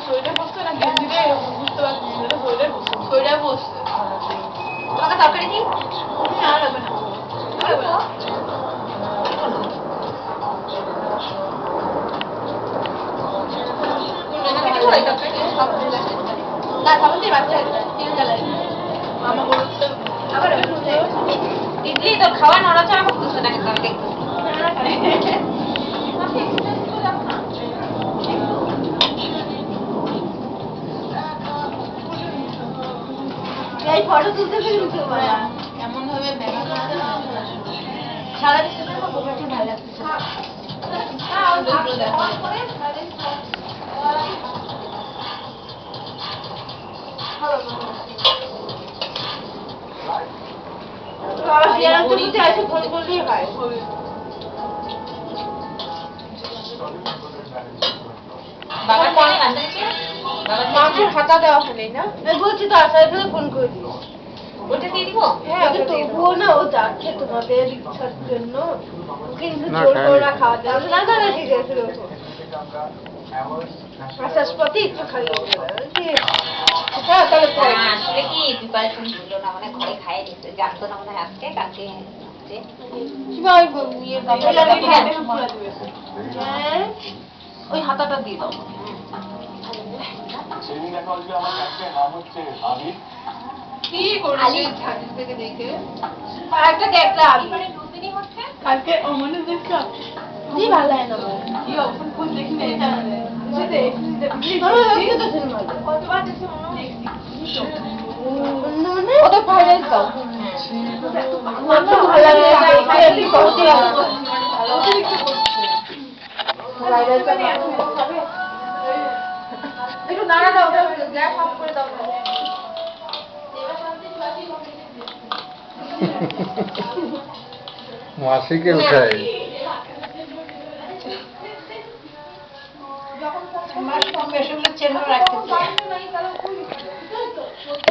শরীরে বসছে না গেঞ্জিতে বুঝতে পারছি না শরীরে বসছে শরীরে বসছে তোমাকে তরকারি দিই না লাগবে না না সামনে বাচ্চা তিন জ্বালায় আমার বলতে আবার ইডলি তো খাওয়া নড়াচড়া করতেছে না কিন্তু আমি দেখতেছি এই ফটো তুলতে পেরেছি এমন ভাবে দেখা করতে না সারা দিনে তো খুবই ভালো লাগছে হ্যাঁ ওই দেখো মাছের হাতা দেওয়া হয়নি না বলছি তো আসার ফোন করে দিই ওটা দিয়ে দিব হ্যাঁ তবুও না ও যাচ্ছে তোমাদের ইচ্ছার জন্য কিন্তু জোর করে না খাওয়াতে হবে না না ঠিক আছে আসার পথে একটু খালি হ্যাঁ তাহলে আসলে কি প্রিপারেশন ছিল না মানে ঘরে খাইয়ে দিতে জানতো না মানে আজকে কালকে ওই হাতাটা দিয়ে দাও কি করলি ছাদের থেকে দেখে আরেকটা দেখলাম কালকে অমনে দেখলাম কি ভালো হয় না কি অপশন কোন দেখি না এটা সেটা তো সিনেমা কতবার দেখছো মনে কত ফাইনাল দাও ভালো লাগে এই করতে ভাইরাল করে একটু নাড়া দাও গ্যাস অফ করে দাও মাসিকে উঠাই যখন